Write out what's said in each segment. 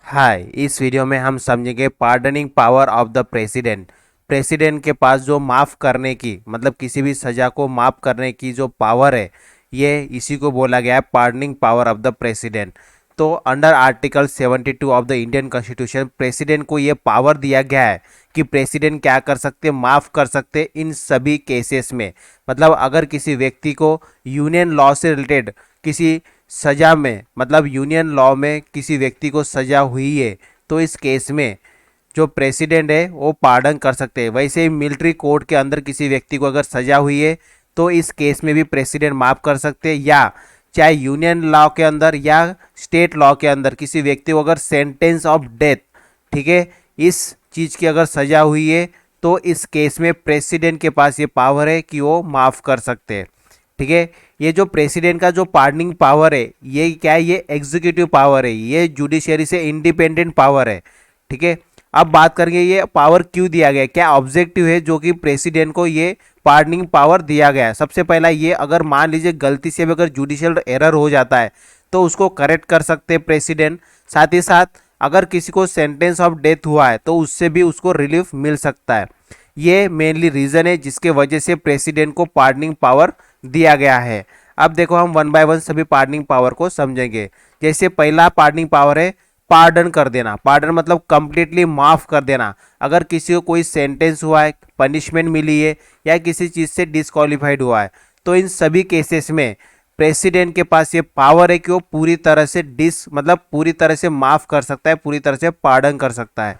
हाय, इस वीडियो में हम समझेंगे pardoning power of the president. President के पास जो माफ़ करने की मतलब किसी भी सज़ा को माफ़ करने की जो पावर है, ये इसी को बोला गया है pardoning power of the president. तो under article 72 of the Indian constitution president को ये पावर दिया गया है कि प्रेसिडेंट क्या कर सकते, माफ़ कर सकते इन सभी केसेस में। मतलब अगर किसी व्यक्ति को यूनियन लॉ से रिलेटेड किसी सज़ा में मतलब यूनियन लॉ में किसी व्यक्ति को सज़ा हुई है, तो इस केस में जो प्रेसिडेंट है वो पार्डन कर सकते हैं। वैसे ही मिलिट्री कोर्ट के अंदर किसी व्यक्ति को अगर सज़ा हुई है तो इस केस में भी प्रेसिडेंट माफ़ कर सकते हैं, या चाहे यूनियन लॉ के अंदर या स्टेट लॉ के अंदर किसी व्यक्ति को अगर सेंटेंस ऑफ डेथ, ठीक है, इस चीज़ की अगर सज़ा हुई है तो इस केस में प्रेसिडेंट के पास ये पावर है कि वो माफ़ कर सकते हैं। ठीक है, ये जो प्रेसिडेंट का जो पार्डनिंग पावर है ये क्या है, ये एग्जीक्यूटिव पावर है, ये जुडिशरी से इंडिपेंडेंट पावर है। ठीक है, अब बात करेंगे ये पावर क्यों दिया गया है, क्या ऑब्जेक्टिव है जो कि प्रेसिडेंट को ये पार्डनिंग पावर दिया गया है। सबसे पहला ये, अगर मान लीजिए गलती से भी अगर जुडिशियल एरर हो जाता है तो उसको करेक्ट कर सकते हैं प्रेसिडेंट। साथ ही साथ अगर किसी को सेंटेंस ऑफ डेथ हुआ है तो उससे भी उसको रिलीफ मिल सकता है। ये मेनली रीज़न है जिसके वजह से प्रेसिडेंट को पार्डनिंग पावर दिया गया है। अब देखो हम वन बाय वन सभी पार्डनिंग पावर को समझेंगे। जैसे पहला पार्डनिंग पावर है पार्डन कर देना। पार्डन मतलब कंप्लीटली माफ़ कर देना। अगर किसी को कोई सेंटेंस हुआ है, पनिशमेंट मिली है या किसी चीज़ से डिस्क्वालीफाइड हुआ है, तो इन सभी केसेस में प्रेसिडेंट के पास ये पावर है कि वो पूरी तरह से मतलब पूरी तरह से माफ़ कर सकता है, पूरी तरह से पार्डन कर सकता है।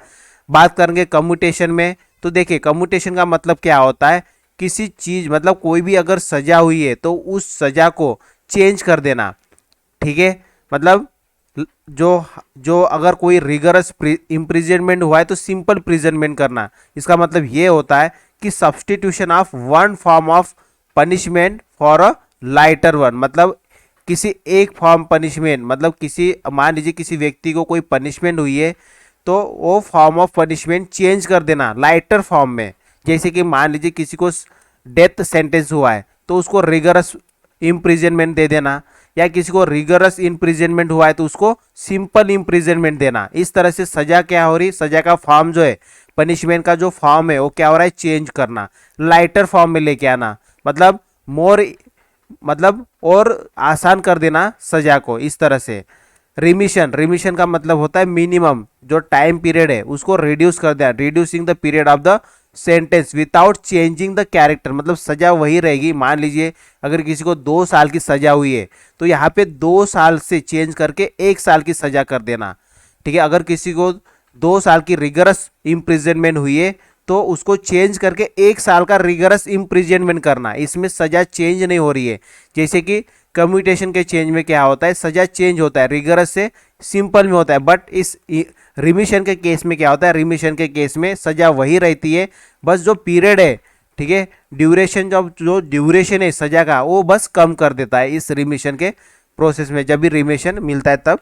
बात करेंगे कम्यूटेशन में, तो देखिए कम्यूटेशन का मतलब क्या होता है, किसी चीज़ मतलब कोई भी अगर सज़ा हुई है तो उस सज़ा को चेंज कर देना। ठीक है, मतलब जो जो अगर कोई रिगरस इम्प्रिजनमेंट हुआ है तो सिंपल प्रिजनमेंट करना। इसका मतलब ये होता है कि substitution of one form of punishment for a lighter one. मतलब किसी एक फॉर्म पनिशमेंट, मतलब किसी मान लीजिए किसी व्यक्ति को कोई पनिशमेंट हुई है तो वो फॉर्म ऑफ पनिशमेंट चेंज कर देना लाइटर फॉर्म में। जैसे कि मान लीजिए किसी को डेथ सेंटेंस हुआ है तो उसको रिगरस इम्प्रिजनमेंट दे देना, या किसी को रिगरस इम्प्रिजनमेंट हुआ है तो उसको सिंपल इम्प्रिजनमेंट देना। इस तरह से सजा क्या हो रही, सजा का फॉर्म जो है, पनिशमेंट का जो फॉर्म है वो क्या हो रहा है, चेंज करना, लाइटर फॉर्म में लेके आना। मतलब मोर मतलब और आसान कर देना सजा को इस तरह से। रिमिशन, रिमिशन का मतलब होता है मिनिमम जो टाइम पीरियड है उसको रिड्यूस कर दिया, reducing the period of the sentence without changing the character. मतलब सजा वही रहेगी। मान लीजिए अगर किसी को 2 साल की सजा हुई है तो यहाँ पे 2 साल से चेंज करके 1 साल की सजा कर देना। ठीक है, अगर किसी को 2 साल की रिगरस इम्प्रिजनमेंट हुई है तो उसको चेंज करके 1 साल का रिगरस इम्प्रिजनमेंट करना। इसमें सजा चेंज नहीं हो रही है। जैसे कि कम्यूटेशन के चेंज में क्या होता है, सजा चेंज होता है, रिगरस से सिंपल में होता है। बट इस रिमिशन के केस में क्या होता है, रिमिशन के केस में सजा वही रहती है, बस जो पीरियड है, ठीक है, ड्यूरेशन, जो ड्यूरेशन है सजा का वो बस कम कर देता है इस रिमिशन के प्रोसेस में, जब भी रिमिशन मिलता है तब।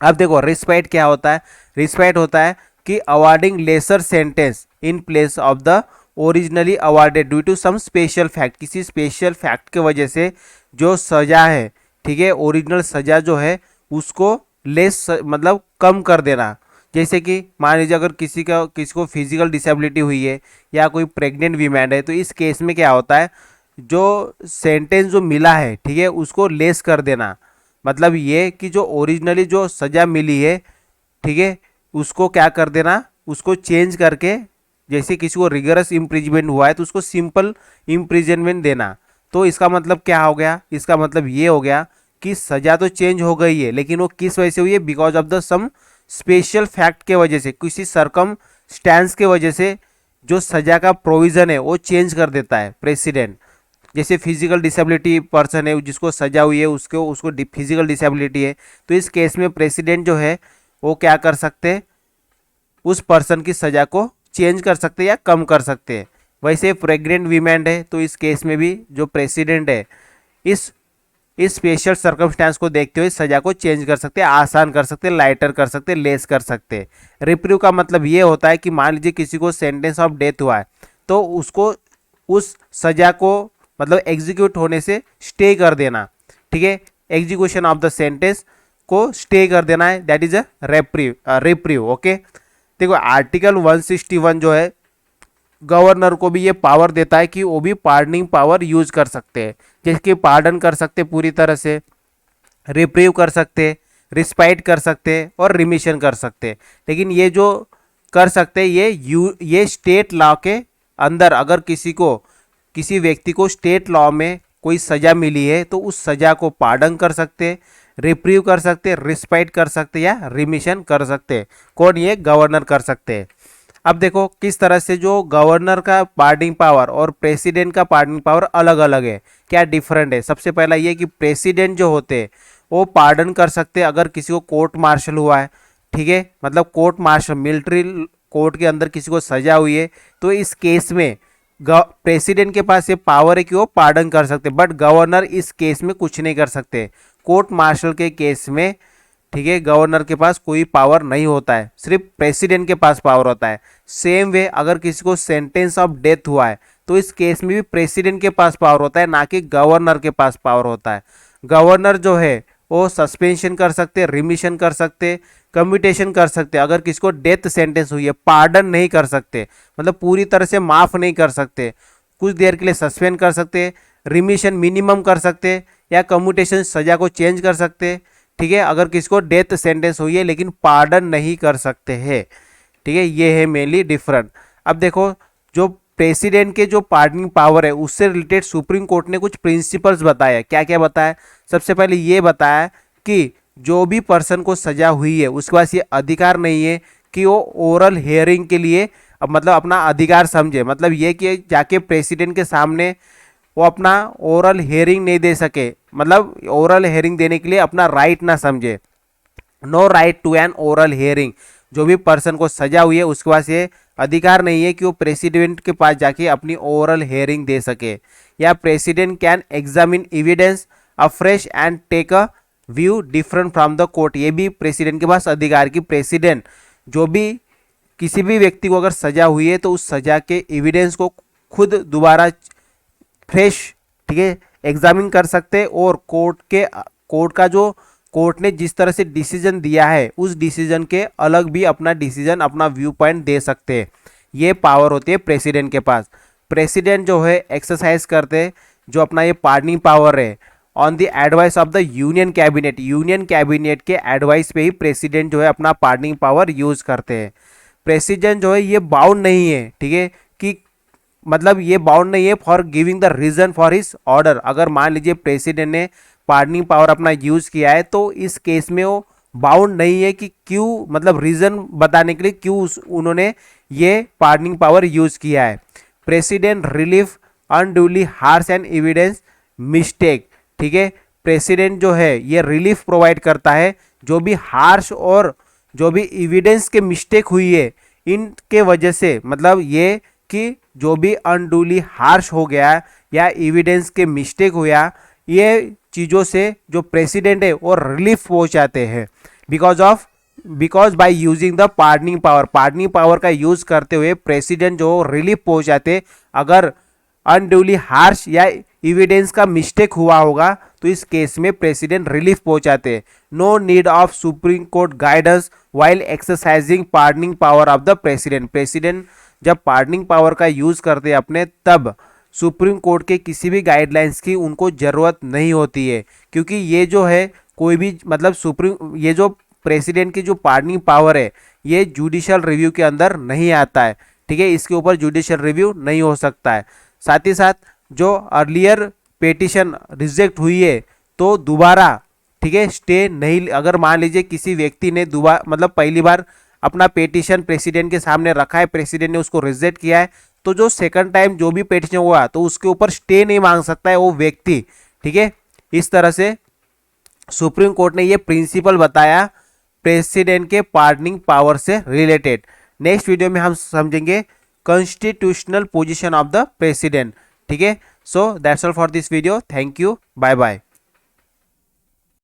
अब देखो रिस्पाइट क्या होता है, रिस्पाइट होता है कि awarding lesser sentence in place of the originally awarded due to some special fact. किसी स्पेशल फैक्ट के वजह से जो सजा है, ठीक है, ओरिजिनल सजा जो है उसको लेस मतलब कम कर देना। जैसे कि मान लीजिए अगर किसी को फिजिकल डिसेबिलिटी हुई है या कोई प्रेग्नेंट वीमेन है तो इस केस में क्या होता है, जो सेंटेंस जो मिला है, ठीक है, उसको लेस कर देना। मतलब ये कि जो ओरिजिनली जो सज़ा मिली है, ठीक है, उसको क्या कर देना, उसको चेंज करके, जैसे किसी को रिगरस इम्प्रिजमेंट हुआ है तो उसको सिंपल इम्प्रिजनमेंट देना। तो इसका मतलब क्या हो गया, इसका मतलब ये हो गया कि सज़ा तो चेंज हो गई है लेकिन वो किस वजह से हुई है, because of the some special fact के वजह से, किसी सरकम स्टैंस के वजह से जो सज़ा का प्रोविज़न है वो चेंज कर देता है प्रेसिडेंट। जैसे फिजिकल डिसेबिलिटी पर्सन है जिसको सजा हुई है, उसको उसको फिजिकल डिसेबिलिटी है, तो इस केस में प्रेसिडेंट जो है वो क्या कर सकते हैं, उस पर्सन की सज़ा को चेंज कर सकते हैं या कम कर सकते हैं। वैसे प्रेग्नेंट वीमेन है तो इस केस में भी जो प्रेसिडेंट है इस इस स्पेशल सर्कमस्टांस को देखते हुए सज़ा को चेंज कर सकते हैं, आसान कर सकते हैं, लाइटर कर सकते हैं, लेस कर सकते हैं। रिप्रीव का मतलब ये होता है कि मान लीजिए किसी को सेंटेंस ऑफ डेथ हुआ है तो उसको उस सज़ा को मतलब एग्जीक्यूट होने से स्टे कर देना। ठीक है, एग्जीक्यूशन ऑफ द सेंटेंस को स्टे कर देना है, दैट इज अ रेप्रीव। ओके, देखो आर्टिकल 161 जो है गवर्नर को भी ये पावर देता है कि वो भी पार्डनिंग पावर यूज कर सकते हैं, जैसे कि पार्डन कर सकते पूरी तरह से, रिप्रीव कर सकते, रिस्पाइट कर सकते और रिमिशन कर सकते। लेकिन ये जो कर सकते ये स्टेट लॉ के अंदर, अगर किसी व्यक्ति को स्टेट लॉ में कोई सज़ा मिली है तो उस सज़ा को पार्डन कर सकते, रिप्रीव कर सकते, रिस्पाइट कर सकते या रिमिशन कर सकते। कौन? ये गवर्नर कर सकते हैं। अब देखो किस तरह से जो गवर्नर का पार्डनिंग पावर और प्रेसिडेंट का पार्डनिंग पावर अलग अलग है, क्या डिफरेंट है। सबसे पहला ये कि प्रेसिडेंट जो होते हैं वो पार्डन कर सकते हैं अगर किसी को कोर्ट मार्शल हुआ है, ठीक है, मतलब कोर्ट मार्शल मिलिट्री कोर्ट के अंदर किसी को सजा हुई है, तो इस केस में प्रेसिडेंट के पास ये पावर है कि वो पार्डन कर सकते, बट गवर्नर इस केस में कुछ नहीं कर सकते। कोर्ट मार्शल के केस में, ठीक है, गवर्नर के पास कोई पावर नहीं होता है, सिर्फ प्रेसिडेंट के पास पावर होता है। सेम वे अगर किसी को सेंटेंस ऑफ डेथ हुआ है तो इस केस में भी प्रेसिडेंट के पास पावर होता है, ना कि गवर्नर के पास पावर होता है। गवर्नर जो है वो सस्पेंशन कर सकते, रिमिशन कर सकते, कम्यूटेशन कर सकते। अगर किसी को डेथ सेंटेंस हुई है, पार्डन नहीं कर सकते, मतलब पूरी तरह से माफ़ नहीं कर सकते, कुछ देर के लिए सस्पेंड कर सकते, रिमिशन मिनिमम कर सकते या कम्यूटेशन सज़ा को चेंज कर सकते, ठीक है, अगर किसी को डेथ सेंटेंस हुई है, लेकिन पार्डन नहीं कर सकते हैं, ठीक है। ये है मेनली डिफरेंट। अब देखो जो प्रेसिडेंट के जो पार्डनिंग पावर है उससे रिलेटेड सुप्रीम कोर्ट ने कुछ प्रिंसिपल्स बताया। क्या क्या बताया? सबसे पहले ये बताया कि जो भी पर्सन को सजा हुई है उसके पास ये अधिकार नहीं है कि वो ओरल हियरिंग के लिए मतलब अपना अधिकार समझे, मतलब ये कि जाके प्रेसिडेंट के सामने वो अपना ओरल हियरिंग नहीं दे सके, मतलब ओरल हियरिंग देने के लिए अपना राइट ना समझे। No right to an oral hearing. जो भी पर्सन को सजा हुई है उसके पास ये अधिकार नहीं है कि वो प्रेसिडेंट के पास जाके अपनी ओरल हियरिंग दे सके। या president can examine evidence afresh and take a view different from the court. ये भी प्रेसिडेंट के पास अधिकार कि प्रेसिडेंट जो भी किसी भी व्यक्ति को अगर सजा हुई है तो उस सजा के एविडेंस को खुद दोबारा फ्रेश, ठीक है, एग्जामिन कर सकते और कोर्ट का जो कोर्ट ने जिस तरह से डिसीजन दिया है उस डिसीजन के अलग भी अपना डिसीजन, अपना व्यू पॉइंट दे सकते हैं। ये पावर होती है प्रेसिडेंट के पास। प्रेसिडेंट जो है एक्सरसाइज करते जो अपना ये पार्डनिंग पावर है on the advice of the union cabinet. Union cabinet के एडवाइस पे ही प्रेसिडेंट जो है अपना पार्डनिंग पावर यूज करते हैं। प्रेसिडेंट जो है ये बाउंड नहीं है, ठीक है, कि मतलब ये बाउंड नहीं है for giving the reason for his order. अगर मान लीजिए प्रेसिडेंट ने पार्डनिंग पावर अपना यूज किया है तो इस केस में वो बाउंड नहीं है कि क्यों, मतलब रीजन बताने के लिए क्यों उन्होंने ये पार्डनिंग पावर यूज किया है। President relief unduly harsh and evidence mistake, ठीक है, प्रेसिडेंट जो है ये रिलीफ प्रोवाइड करता है जो भी हार्श और जो भी एविडेंस के मिस्टेक हुई है इनके वजह से, मतलब ये कि जो भी अनड्यूली हार्श हो गया या एविडेंस के मिस्टेक हुआ, ये चीज़ों से जो प्रेसिडेंट है वो रिलीफ पहुंचाते हैं because by using the pardoning power का यूज करते हुए प्रेसिडेंट जो रिलीफ पहुंचाते। अगर अनड्यूली हार्श या एविडेंस का मिस्टेक हुआ होगा तो इस केस में प्रेसिडेंट रिलीफ पहुंचाते। No need of Supreme Court guidance while exercising pardoning power of the president जब पार्डनिंग पावर का यूज करते अपने तब सुप्रीम कोर्ट के किसी भी गाइडलाइंस की उनको ज़रूरत नहीं होती है, क्योंकि ये जो है कोई भी मतलब ये जो प्रेसिडेंट की जो पार्डनिंग पावर है ये जुडिशियल रिव्यू के अंदर नहीं आता है, ठीक है, इसके ऊपर जुडिशियल रिव्यू नहीं हो सकता है। साथ ही साथ जो अर्लियर पेटिशन रिजेक्ट हुई है तो दोबारा, ठीक है, स्टे नहीं, अगर मान लीजिए किसी व्यक्ति ने दोबारा मतलब पहली बार अपना पेटिशन प्रेसिडेंट के सामने रखा है, प्रेसिडेंट ने उसको रिजेक्ट किया है, तो जो सेकंड टाइम जो भी पेटिशन हुआ तो उसके ऊपर स्टे नहीं मांग सकता है वो व्यक्ति, ठीक है। इस तरह से सुप्रीम कोर्ट ने ये प्रिंसिपल बताया प्रेसिडेंट के पार्डनिंग पावर से रिलेटेड। नेक्स्ट वीडियो में हम समझेंगे constitutional position of the president, ठीक है। So that's all for this video, thank you, bye bye.